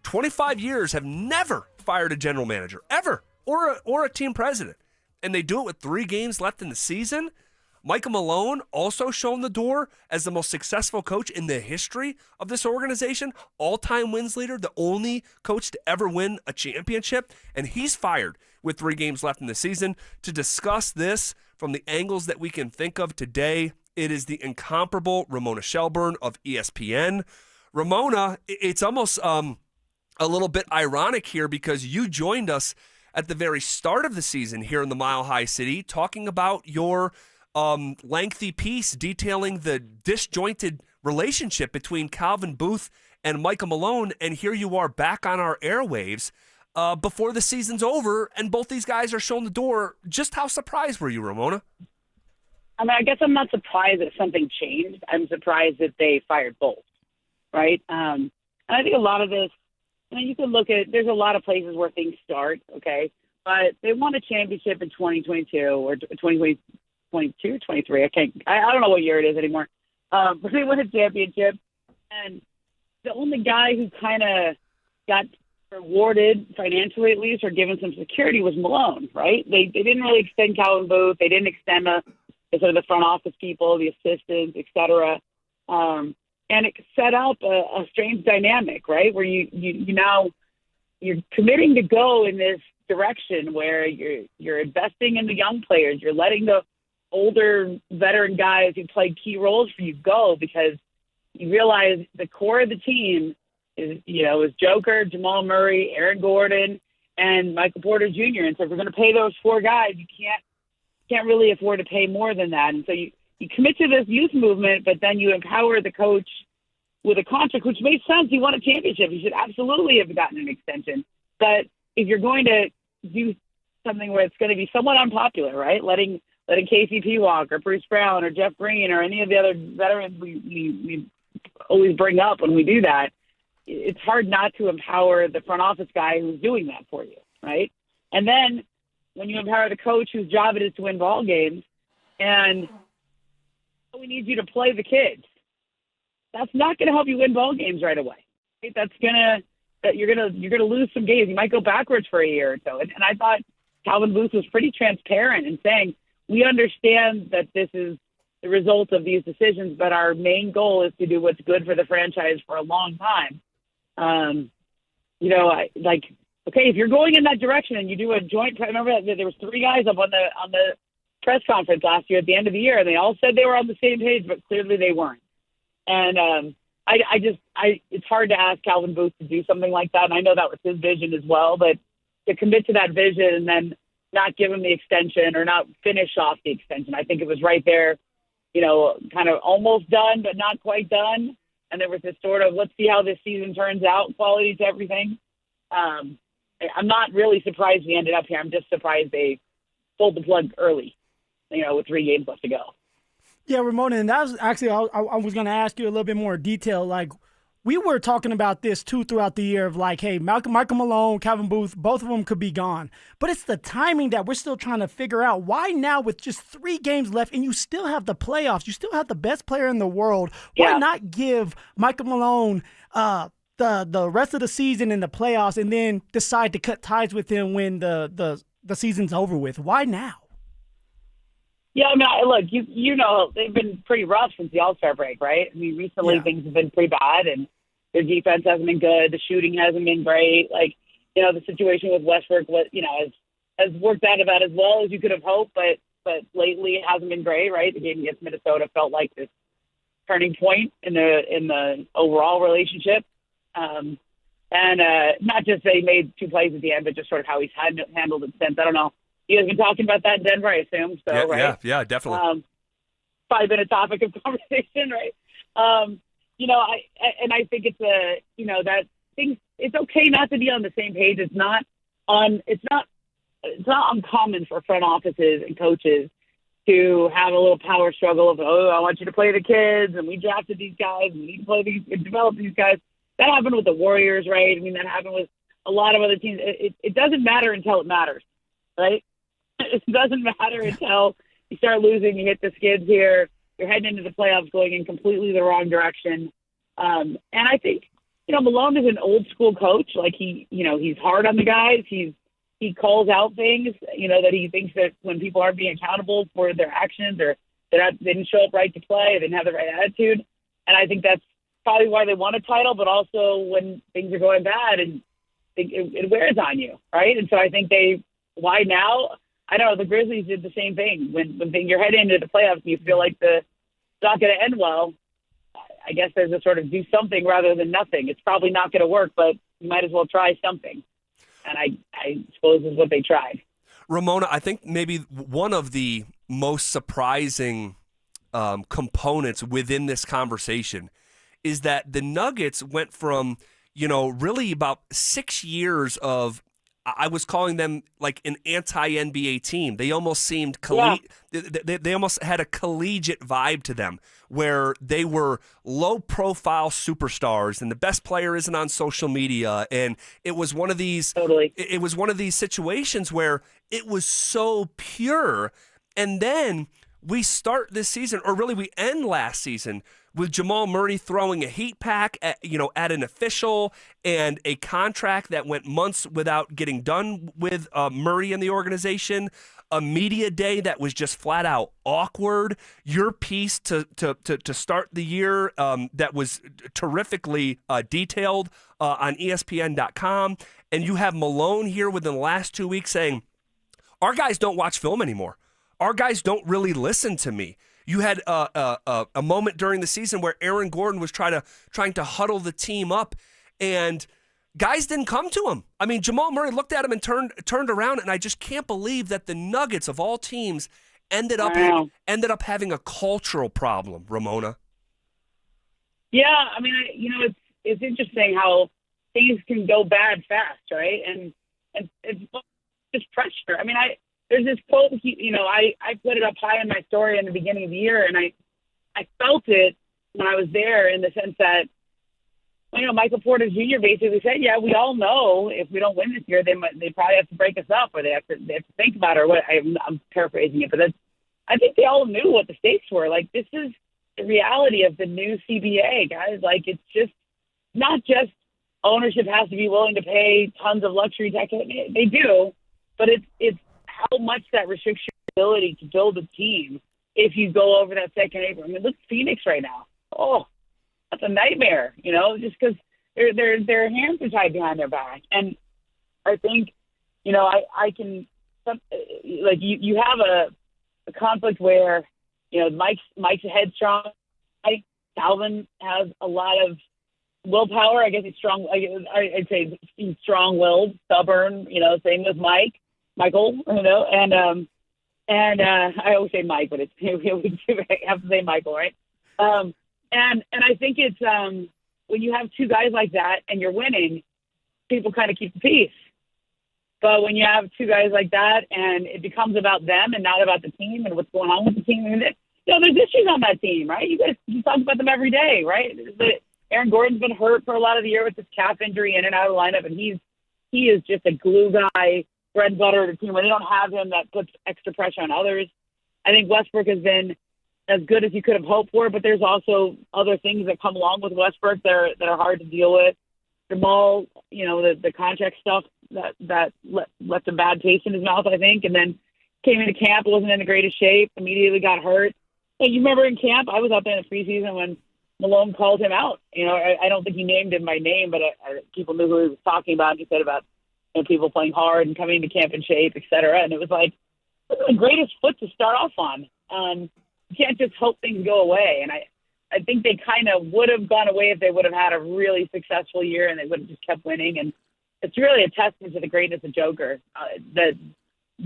25 years have never fired a general manager, ever, or a team president. And they do it with 3 games left in the season. Michael Malone also shown the door as the most successful coach in the history of this organization, all-time wins leader, the only coach to ever win a championship, and he's fired with 3 games left in the season. To discuss this from the angles that we can think of today, it is the incomparable Ramona Shelburne of ESPN. Ramona, it's almost a little bit ironic here because you joined us at the very start of the season here in the Mile High City talking about your lengthy piece detailing the disjointed relationship between Calvin Booth and Michael Malone, and here you are back on our airwaves before the season's over, and both these guys are shown the door. Just how surprised were you, Ramona? I mean, I guess I'm not surprised that something changed. I'm surprised that they fired both, right? And I think a lot of this, you can look at, there's a lot of places where things start, okay? But they won a championship in 2022 or 2020. 22, 23. I don't know what year it is anymore. But they won a championship, and the only guy who kind of got rewarded financially, at least, or given some security was Malone, right? They didn't really extend Calvin Booth. They didn't extend the sort of the front office people, the assistants, et cetera. And it set up a strange dynamic, right? Where you're committing to go in this direction where you're investing in the young players. You're letting the older veteran guys who played key roles for you go, because you realize the core of the team is Joker, Jamal Murray, Aaron Gordon, and Michael Porter Jr. And so if we're going to pay those 4 guys, you can't really afford to pay more than that. And so you commit to this youth movement, but then you empower the coach with a contract, which makes sense. He won a championship. He should absolutely have gotten an extension. But if you're going to do something where it's going to be somewhat unpopular, right, letting KCP walk or Bruce Brown or Jeff Green or any of the other veterans we always bring up when we do that, it's hard not to empower the front office guy who's doing that for you, right? And then when you empower the coach whose job it is to win ball games, and we need you to play the kids, that's not going to help you win ball games right away. Right? You're gonna lose some games. You might go backwards for a year or so. And I thought Calvin Booth was pretty transparent in saying, we understand that this is the result of these decisions, but our main goal is to do what's good for the franchise for a long time. Okay, if you're going in that direction and you do a joint, remember that there was 3 guys up on the press conference last year at the end of the year, and they all said they were on the same page, but clearly they weren't. And it's hard to ask Calvin Booth to do something like that, and I know that was his vision as well, but to commit to that vision and then not give him the extension or not finish off the extension. I think it was right there, kind of almost done, but not quite done. And there was this sort of, let's see how this season turns out, quality to everything. I'm not really surprised we ended up here. I'm just surprised they pulled the plug early, with 3 games left to go. Yeah, Ramona, and that was actually, I was going to ask you a little bit more detail. Like, we were talking about this, too, throughout the year of like, hey, Michael Malone, Calvin Booth, both of them could be gone. But it's the timing that we're still trying to figure out. Why now with just 3 games left and you still have the playoffs? You still have the best player in the world. Why not give Michael Malone the rest of the season in the playoffs and then decide to cut ties with him when the season's over with? Why now? Yeah, I mean, look, you know, they've been pretty rough since the All-Star break, right? I mean, recently things have been pretty bad, and their defense hasn't been good. The shooting hasn't been great. Like, the situation with Westbrook, has worked out about as well as you could have hoped, but lately it hasn't been great, right? The game against Minnesota felt like this turning point in the overall relationship. And not just they made 2 plays at the end, but just sort of how he's handled it since. I don't know. You guys been talking about that in Denver, I assume. So, yeah, right? Yeah, definitely. Probably been a topic of conversation, right? I think it's that things. It's okay not to be on the same page. It's not uncommon for front offices and coaches to have a little power struggle of, I want you to play the kids, and we drafted these guys, and we need to play these and develop these guys. That happened with the Warriors, right? I mean, that happened with a lot of other teams. It doesn't matter until it matters, right? It doesn't matter until you start losing, you hit the skids here, you're heading into the playoffs going in completely the wrong direction. And I think Malone is an old school coach. Like he's hard on the guys. He calls out things, that he thinks that when people aren't being accountable for their actions or they didn't show up right to play, they didn't have the right attitude. And I think that's probably why they won a title, but also when things are going bad and it wears on you, right? And so I think why now? I don't know. The Grizzlies did the same thing. When you're heading into the playoffs and you feel like it's not going to end well, I guess there's a sort of do something rather than nothing. It's probably not going to work, but you might as well try something. And I suppose is what they tried. Ramona, I think maybe one of the most surprising components within this conversation is that the Nuggets went from, really about 6 years of, I was calling them like an anti-NBA team. They almost seemed they almost had a collegiate vibe to them, where they were low-profile superstars, and the best player isn't on social media. And it was one of these It was one of these situations where it was so pure. And then we start this season, or really we end last season, with Jamal Murray throwing a heat pack at an official and a contract that went months without getting done with Murray in the organization, a media day that was just flat out awkward, your piece to start the year that was terrifically detailed on ESPN.com, and you have Malone here within the last 2 weeks saying, our guys don't watch film anymore. Our guys don't really listen to me. You had a moment during the season where Aaron Gordon was trying to huddle the team up, and guys didn't come to him. I mean, Jamal Murray looked at him and turned around, and I just can't believe that the Nuggets of all teams ended up having a cultural problem. Ramona. Yeah, I mean, it's interesting how things can go bad fast, right? And it's just pressure. I mean, there's this quote, I put it up high in my story in the beginning of the year, and I felt it when I was there, in the sense that, Michael Porter Jr. basically said, yeah, we all know if we don't win this year, they probably have to break us up, or they have to think about it, or what. I'm paraphrasing it, but I think they all knew what the stakes were. Like, this is the reality of the new CBA, guys. Like, it's just not just ownership has to be willing to pay tons of luxury tax. They do, but it's how much that restricts your ability to build a team if you go over that second apron. I mean, look at Phoenix right now. Oh, that's a nightmare, just because their hands are tied behind their back. And I think, I can, like, you have a conflict where, Mike's headstrong. Calvin has a lot of willpower. I guess he's strong. I'd say he's strong-willed, stubborn, same with Michael, and I always say Mike, but we have to say Michael, right? And I think it's when you have two guys like that and you're winning, people kind of keep the peace. But when you have two guys like that and it becomes about them and not about the team and what's going on with the team, and there's issues on that team, right? You talk about them every day, right? Aaron Gordon's been hurt for a lot of the year with this calf injury, in and out of the lineup, and he is just a glue guy, bread and butter of the team. When they don't have him, that puts extra pressure on others. I think Westbrook has been as good as you could have hoped for, but there's also other things that come along with Westbrook that are hard to deal with. Jamal, the contract stuff that left a bad taste in his mouth, I think, and then came into camp, wasn't in the greatest shape, immediately got hurt. And you remember in camp, I was out there in the preseason when Malone called him out. I don't think he named him by name, but people knew who he was talking about. He said about people playing hard and coming to camp in shape, et cetera. And it was like, this is the greatest foot to start off on. You can't just hope things go away. And I think they kind of would have gone away if they would have had a really successful year and they would have just kept winning. And it's really a testament to the greatness of Joker that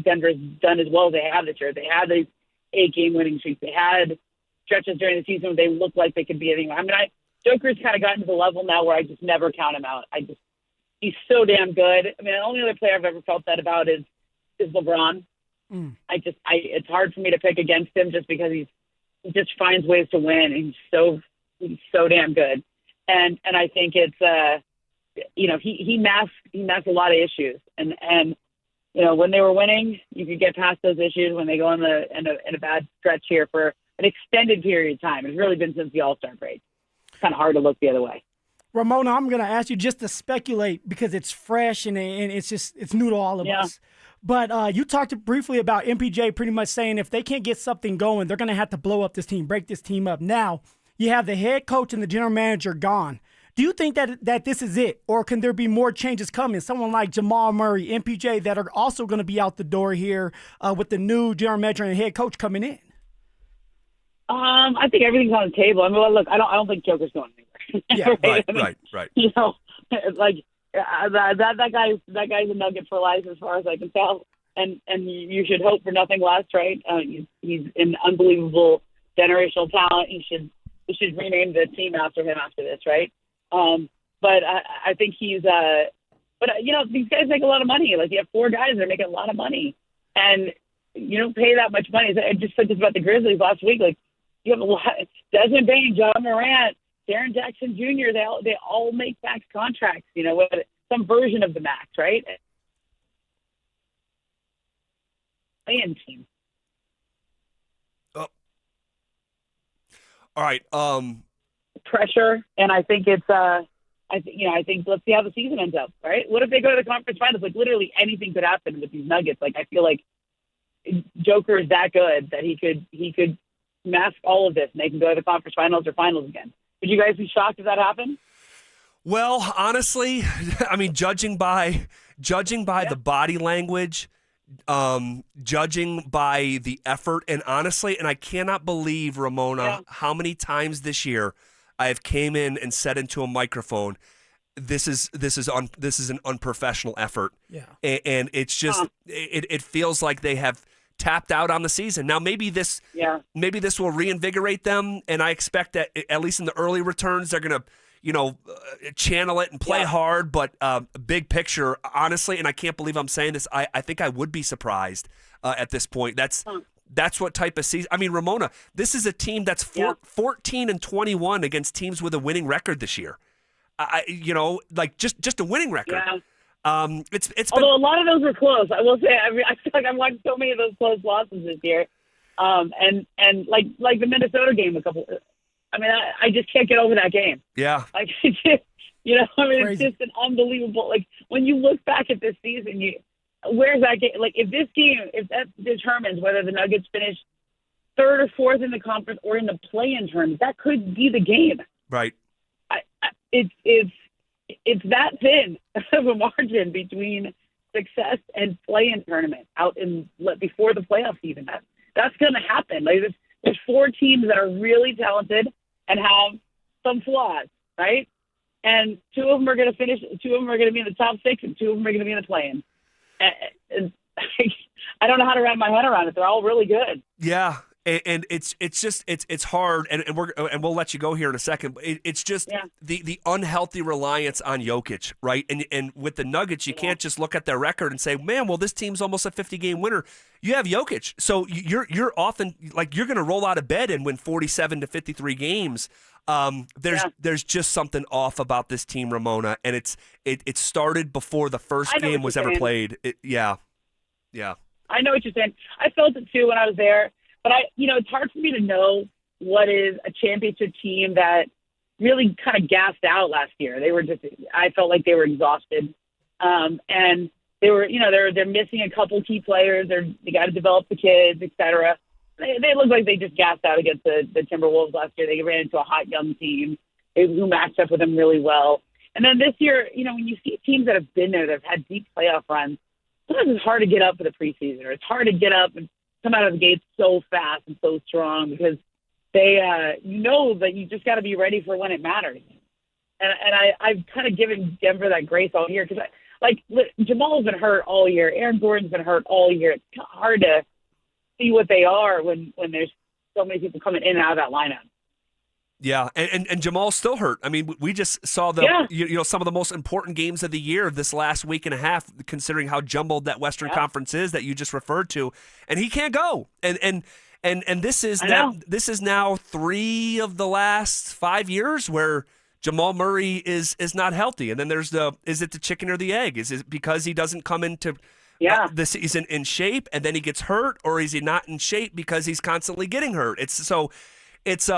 Denver's done as well as they have this year. They had these 8-game winning streaks. They had stretches during the season where they looked like they could be anything. I mean, Joker's kind of gotten to the level now where I just never count him out. He's so damn good. I mean, the only other player I've ever felt that about is LeBron. It's hard for me to pick against him just because he just finds ways to win. And he's so damn good. And I think it's he masks a lot of issues. And when they were winning, you could get past those issues. When they go in a bad stretch here for an extended period of time, it's really been since the All-Star break. It's kind of hard to look the other way. Ramona, I'm going to ask you just to speculate because it's fresh and it's new to all of us. But you talked briefly about MPJ pretty much saying if they can't get something going, they're going to have to blow up this team, break this team up. Now, you have the head coach and the general manager gone. Do you think that this is it, or can there be more changes coming? Someone like Jamal Murray, MPJ, that are also going to be out the door here with the new general manager and head coach coming in? I think everything's on the table. I mean, look, I don't think Joker's going anywhere. Yeah, right? Right, I mean, right. You know, like that guy's a nugget for life, as far as I can tell. And you should hope for nothing less, right? He's an unbelievable generational talent. We should rename the team after him after this, right? But I think he's. But you know, these guys make a lot of money. Like, you have 4 guys that are making a lot of money, and you don't pay that much money. I just said this about the Grizzlies last week. Like, you have a lot. Desmond Bain, John Morant, Jaren Jackson Jr. They all make max contracts. You know, with some version of the max, right? Playing team. Oh. All right. Pressure, and I think it's. I think let's see how the season ends up. Right? What if they go to the conference finals? Like, literally anything could happen with these Nuggets. Like, I feel like Joker is that good that he could mask all of this and they can go to the conference finals or finals again. Would you guys be shocked if that happened? Well, honestly, I mean, judging by the body language, judging by the effort, and honestly, and I cannot believe, Ramona, how many times this year I have came in and said into a microphone, this is an unprofessional effort. Yeah. And it's just it feels like they have tapped out on the season. Now maybe this will reinvigorate them, and I expect that at least in the early returns they're going to channel it and play hard, but big picture, honestly, and I can't believe I'm saying this, I think I would be surprised at this point. That's what type of season. I mean, Ramona, this is a team that's 14-21 against teams with a winning record this year. Just a winning record. Yeah. It's Although a lot of those were close. I will say, I feel like I've watched so many of those close losses this year. And like the Minnesota game I just can't get over that game. Yeah. Like, it's Crazy. just an unbelievable, like, when you look back at this season, where's that game? Like, if that determines whether the Nuggets finish 3rd or 4th in the conference or in the play-in tournament, that could be the game. Right. It's that thin of a margin between success and play-in tournament before the playoffs even. That's going to happen. Like, there's 4 teams that are really talented and have some flaws, right? And 2 of them are going to finish. 2 of them are going to be in the top 6, and 2 of them are going to be in the play-in. And I don't know how to wrap my head around it. They're all really good. Yeah. And it's hard, and we'll let you go here in a second. But it's just the unhealthy reliance on Jokic, right? And with the Nuggets, you can't just look at their record and say, man, well, this team's almost a 50-game winner. You have Jokic, so you're often like you're going to roll out of bed and win 47 to 53 games. There's just something off about this team, Ramona, and it started before the first game was ever played. Yeah. I know what you're saying. I felt it too when I was there. But it's hard for me to know what is a championship team that really kind of gassed out last year. I felt like they were exhausted. And they were, they're missing a couple key players. They got to develop the kids, et cetera. They look like they just gassed out against the Timberwolves last year. They ran into a hot young team who matched up with them really well. And then this year, when you see teams that have been there, that have had deep playoff runs, sometimes it's hard to get up for the preseason, or it's hard to get up and come out of the gates so fast and so strong, because they, that you just got to be ready for when it matters. And I've kind of given Denver that grace all year, because Jamal's been hurt all year. Aaron Gordon's been hurt all year. It's kind of hard to see what they are when there's so many people coming in and out of that lineup. Yeah, and Jamal's still hurt. I mean, we just saw some of the most important games of the year of this last week and a half, considering how jumbled that Western Conference is that you just referred to, and he can't go. And this is now 3 of the last 5 years where Jamal Murray is not healthy. And then there's is it the chicken or the egg? Is it because he doesn't come into the season in shape and then he gets hurt, or is he not in shape because he's constantly getting hurt? It's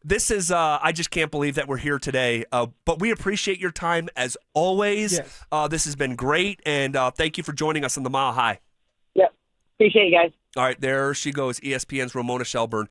this is I just can't believe that we're here today. But we appreciate your time as always. Yes. This has been great, and thank you for joining us on the Mile High. Yep. Appreciate you guys. All right, there she goes, ESPN's Ramona Shelburne.